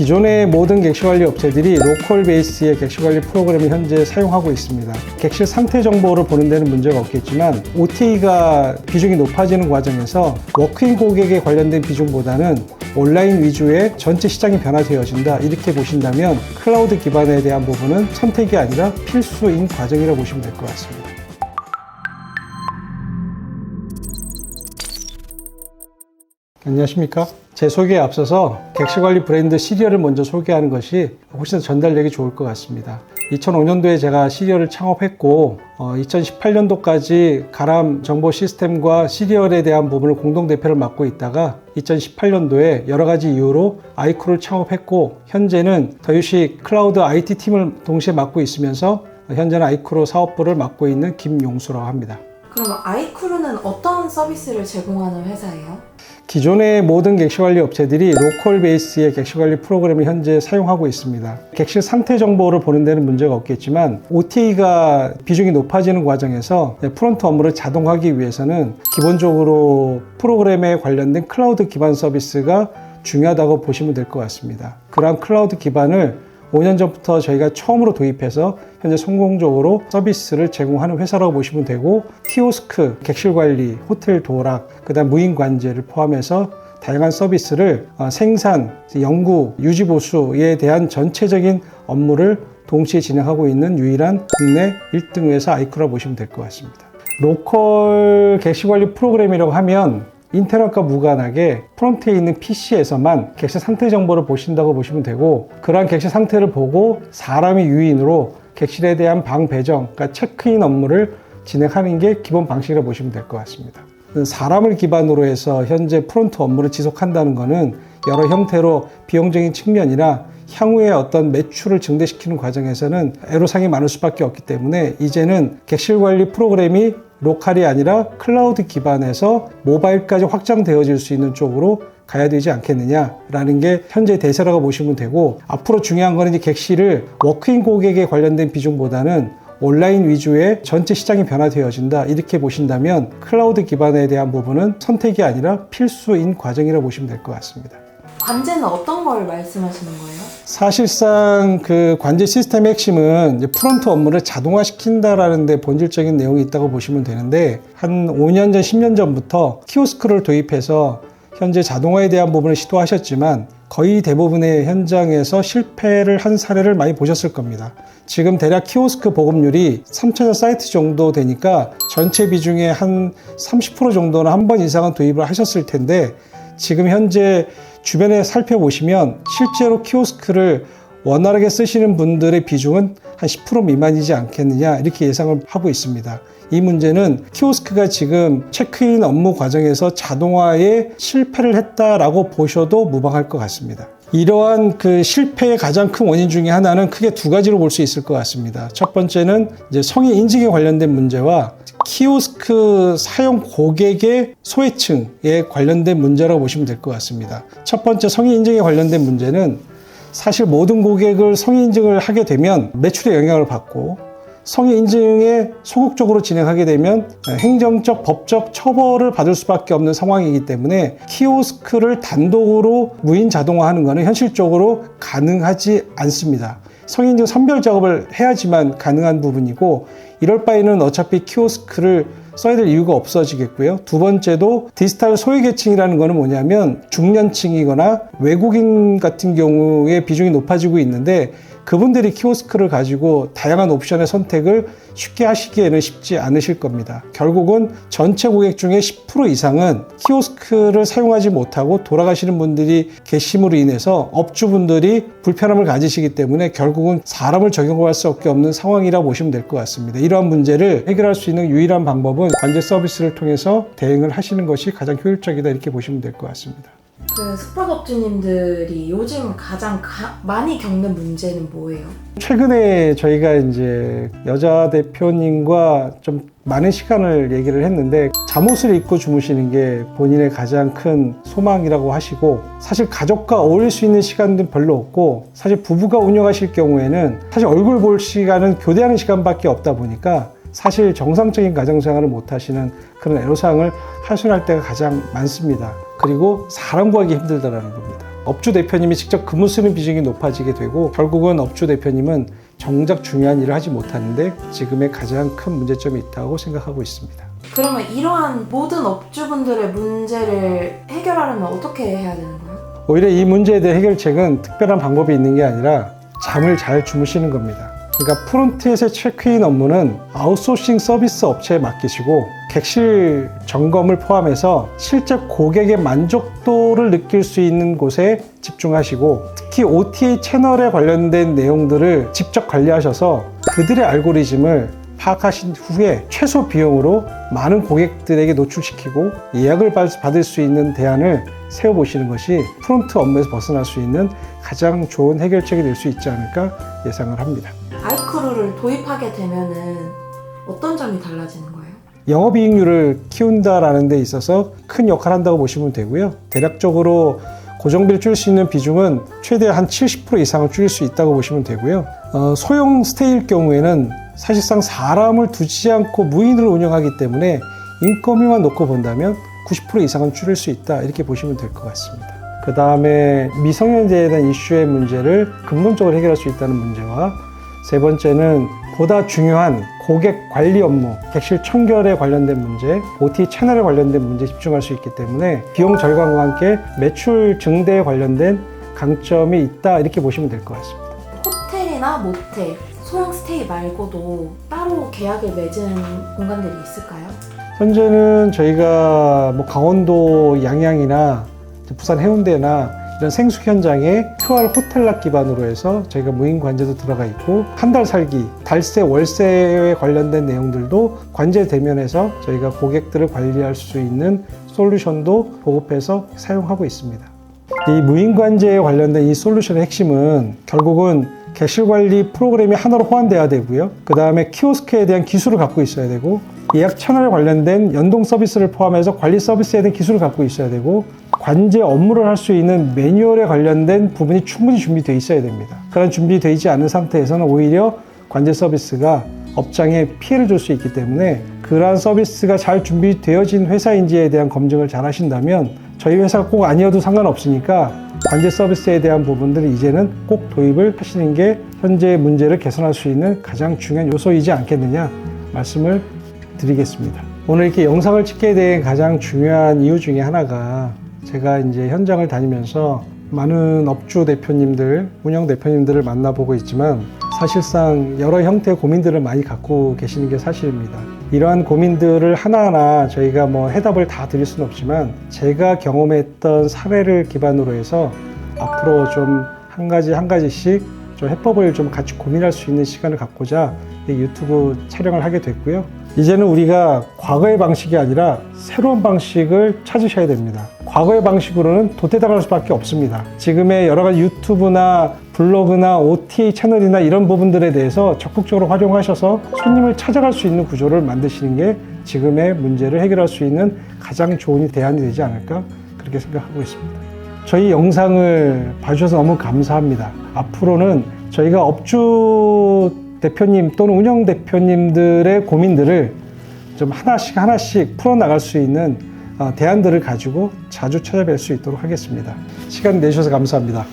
기존의 모든 객실관리 업체들이 로컬 베이스의 객실관리 프로그램을 현재 사용하고 있습니다. 객실 상태 정보를 보는 데는 문제가 없겠지만 OTA가 비중이 높아지는 과정에서 워크인 고객에 관련된 비중보다는 온라인 위주의 전체 시장이 변화되어진다, 이렇게 보신다면 클라우드 기반에 대한 부분은 선택이 아니라 필수인 과정이라고 보시면 될 것 같습니다. 안녕하십니까? 제 소개에 앞서서 객실관리 브랜드 시리얼을 먼저 소개하는 것이 훨씬 더 전달력이 좋을 것 같습니다. 2005년도에 제가 시리얼을 창업했고 2018년도까지 가람 정보 시스템과 시리얼에 대한 부분을 공동대표를 맡고 있다가 2018년도에 여러 가지 이유로 아이크루를 창업했고, 현재는 더유식 클라우드 IT 팀을 동시에 맡고 있으면서 현재는 아이크루 사업부를 맡고 있는 김용수라고 합니다. 그럼 아이크루는 어떤 서비스를 제공하는 회사예요? 기존의 모든 객실관리 업체들이 로컬 베이스의 객실관리 프로그램을 현재 사용하고 있습니다. 객실 상태 정보를 보는 데는 문제가 없겠지만 OTA가 비중이 높아지는 과정에서 프론트 업무를 자동화하기 위해서는 기본적으로 프로그램에 관련된 클라우드 기반 서비스가 중요하다고 보시면 될 것 같습니다. 그러한 클라우드 기반을 5년 전부터 저희가 처음으로 도입해서 현재 성공적으로 서비스를 제공하는 회사라고 보시면 되고, 키오스크, 객실관리, 호텔 도락, 그다음 무인관제를 포함해서 다양한 서비스를 생산, 연구, 유지보수에 대한 전체적인 업무를 동시에 진행하고 있는 유일한 국내 1등 회사 아이크루라고 보시면 될 것 같습니다. 로컬 객실관리 프로그램이라고 하면 인터넷과 무관하게 프론트에 있는 PC에서만 객실 상태 정보를 보신다고 보시면 되고, 그러한 객실 상태를 보고 사람이 유인으로 객실에 대한 방 배정, 그러니까 체크인 업무를 진행하는 게 기본 방식이라고 보시면 될 것 같습니다. 사람을 기반으로 해서 현재 프론트 업무를 지속한다는 것은 여러 형태로 비용적인 측면이나 향후에 어떤 매출을 증대시키는 과정에서는 애로사항이 많을 수밖에 없기 때문에 이제는 객실 관리 프로그램이 로컬이 아니라 클라우드 기반에서 모바일까지 확장되어질 수 있는 쪽으로 가야 되지 않겠느냐라는 게 현재 대세라고 보시면 되고, 앞으로 중요한 거는 이제 객실을 워크인 고객에 관련된 비중보다는 온라인 위주의 전체 시장이 변화되어진다, 이렇게 보신다면 클라우드 기반에 대한 부분은 선택이 아니라 필수인 과정이라고 보시면 될 것 같습니다. 관제는 어떤 걸 말씀하시는 거예요? 사실상 그 관제 시스템의 핵심은 이제 프론트 업무를 자동화시킨다라는 데 본질적인 내용이 있다고 보시면 되는데, 한 5년 전, 10년 전부터 키오스크를 도입해서 현재 자동화에 대한 부분을 시도하셨지만 거의 대부분의 현장에서 실패를 한 사례를 많이 보셨을 겁니다. 지금 대략 키오스크 보급률이 3,000여 사이트 정도 되니까 전체 비중의 한 30% 정도는 한 번 이상은 도입을 하셨을 텐데, 지금 현재 주변에 살펴보시면 실제로 키오스크를 원활하게 쓰시는 분들의 비중은 한 10% 미만이지 않겠느냐, 이렇게 예상을 하고 있습니다. 이 문제는 키오스크가 지금 체크인 업무 과정에서 자동화에 실패를 했다라고 보셔도 무방할 것 같습니다. 이러한 그 실패의 가장 큰 원인 중에 하나는 크게 두 가지로 볼 수 있을 것 같습니다. 첫 번째는 이제 성인 인증에 관련된 문제와 키오스크 사용 고객의 소외층에 관련된 문제라고 보시면 될 것 같습니다. 첫 번째 성인 인증에 관련된 문제는 사실 모든 고객을 성인 인증을 하게 되면 매출에 영향을 받고, 성인 인증에 소극적으로 진행하게 되면 행정적, 법적 처벌을 받을 수밖에 없는 상황이기 때문에 키오스크를 단독으로 무인 자동화하는 것은 현실적으로 가능하지 않습니다. 성인 인증 선별 작업을 해야지만 가능한 부분이고, 이럴 바에는 어차피 키오스크를 써야 될 이유가 없어지겠고요. 두 번째도 디지털 소외계층이라는 것은 뭐냐면 중년층이거나 외국인 같은 경우에 비중이 높아지고 있는데, 그분들이 키오스크를 가지고 다양한 옵션의 선택을 쉽게 하시기에는 쉽지 않으실 겁니다. 결국은 전체 고객 중에 10% 이상은 키오스크를 사용하지 못하고 돌아가시는 분들이 계심으로 인해서 업주분들이 불편함을 가지시기 때문에 결국은 사람을 적용할 수밖에 없는 상황이라고 보시면 될 것 같습니다. 이러한 문제를 해결할 수 있는 유일한 방법은 관제 서비스를 통해서 대응을 하시는 것이 가장 효율적이다, 이렇게 보시면 될 것 같습니다. 그 숙박업주님들이 요즘 가장 많이 겪는 문제는 뭐예요? 최근에 저희가 이제 여자 대표님과 좀 많은 시간을 얘기를 했는데, 잠옷을 입고 주무시는 게 본인의 가장 큰 소망이라고 하시고, 사실 가족과 어울릴 수 있는 시간은 별로 없고, 사실 부부가 운영하실 경우에는 사실 얼굴 볼 시간은 교대하는 시간밖에 없다 보니까 사실 정상적인 가정생활을 못 하시는 그런 애로사항을 하소연할 때가 가장 많습니다. 그리고 사람 구하기 힘들다는 겁니다. 업주 대표님이 직접 근무 쓰는 비중이 높아지게 되고 결국은 업주 대표님은 정작 중요한 일을 하지 못하는데 지금의 가장 큰 문제점이 있다고 생각하고 있습니다. 그러면 이러한 모든 업주분들의 문제를 해결하려면 어떻게 해야 되는 거예요? 오히려 이 문제에 대해 해결책은 특별한 방법이 있는 게 아니라 잠을 잘 주무시는 겁니다. 그러니까 프론트에서의 체크인 업무는 아웃소싱 서비스 업체에 맡기시고 객실 점검을 포함해서 실제 고객의 만족도를 느낄 수 있는 곳에 집중하시고 특히 OTA 채널에 관련된 내용들을 직접 관리하셔서 그들의 알고리즘을 파악하신 후에 최소 비용으로 많은 고객들에게 노출시키고 예약을 받을 수 있는 대안을 세워보시는 것이 프론트 업무에서 벗어날 수 있는 가장 좋은 해결책이 될 수 있지 않을까 예상을 합니다. 아이크루를 도입하게 되면은 어떤 점이 달라지는 거예요? 영업이익률을 키운다라는 데 있어서 큰 역할을 한다고 보시면 되고요. 대략적으로 고정비를 줄일 수 있는 비중은 최대 한 70% 이상을 줄일 수 있다고 보시면 되고요. 소형 스테이일 경우에는 사실상 사람을 두지 않고 무인으로 운영하기 때문에 인건비만 놓고 본다면 90% 이상은 줄일 수 있다 이렇게 보시면 될 것 같습니다. 그 다음에 미성년자에 대한 이슈의 문제를 근본적으로 해결할 수 있다는 문제와 세 번째는 보다 중요한 고객 관리 업무, 객실 청결에 관련된 문제, OTA 채널에 관련된 문제에 집중할 수 있기 때문에 비용 절감과 함께 매출 증대에 관련된 강점이 있다 이렇게 보시면 될 것 같습니다. 호텔이나 모텔, 소형 스테이 말고도 따로 계약을 맺은 공간들이 있을까요? 현재는 저희가 강원도 양양이나 부산 해운대나 이런 생숙 현장에 QR 호텔락 기반으로 해서 저희가 무인 관제도 들어가 있고 한 달 살기, 달세, 월세에 관련된 내용들도 관제 대면에서 저희가 고객들을 관리할 수 있는 솔루션도 보급해서 사용하고 있습니다. 이 무인 관제에 관련된 이 솔루션의 핵심은 결국은 객실 관리 프로그램이 하나로 호환돼야 되고요. 그 다음에 키오스크에 대한 기술을 갖고 있어야 되고 예약 채널에 관련된 연동 서비스를 포함해서 관리 서비스에 대한 기술을 갖고 있어야 되고 관제 업무를 할 수 있는 매뉴얼에 관련된 부분이 충분히 준비되어 있어야 됩니다. 그런 준비되지 않은 상태에서는 오히려 관제 서비스가 업장에 피해를 줄 수 있기 때문에 그러한 서비스가 잘 준비되어진 회사인지에 대한 검증을 잘 하신다면 저희 회사가 꼭 아니어도 상관없으니까 관제 서비스에 대한 부분들을 이제는 꼭 도입을 하시는 게 현재의 문제를 개선할 수 있는 가장 중요한 요소이지 않겠느냐 말씀을 드리겠습니다. 오늘 이렇게 영상을 찍게 된 가장 중요한 이유 중에 하나가 제가 이제 현장을 다니면서 많은 업주 대표님들, 운영 대표님들을 만나보고 있지만 사실상 여러 형태의 고민들을 많이 갖고 계시는 게 사실입니다. 이러한 고민들을 하나하나 저희가 해답을 다 드릴 수는 없지만 제가 경험했던 사례를 기반으로 해서 앞으로 좀 한 가지씩 좀 해법을 좀 같이 고민할 수 있는 시간을 갖고자 이 유튜브 촬영을 하게 됐고요. 이제는 우리가 과거의 방식이 아니라 새로운 방식을 찾으셔야 됩니다. 과거의 방식으로는 도태당할 수밖에 없습니다. 지금의 여러 가지 유튜브나 블로그나 OTA 채널이나 이런 부분들에 대해서 적극적으로 활용하셔서 손님을 찾아갈 수 있는 구조를 만드시는 게 지금의 문제를 해결할 수 있는 가장 좋은 대안이 되지 않을까 그렇게 생각하고 있습니다. 저희 영상을 봐주셔서 너무 감사합니다. 앞으로는 저희가 업주 대표님 또는 운영 대표님들의 고민들을 좀 하나씩 풀어나갈 수 있는 대안들을 가지고 자주 찾아뵐 수 있도록 하겠습니다. 시간 내주셔서 감사합니다.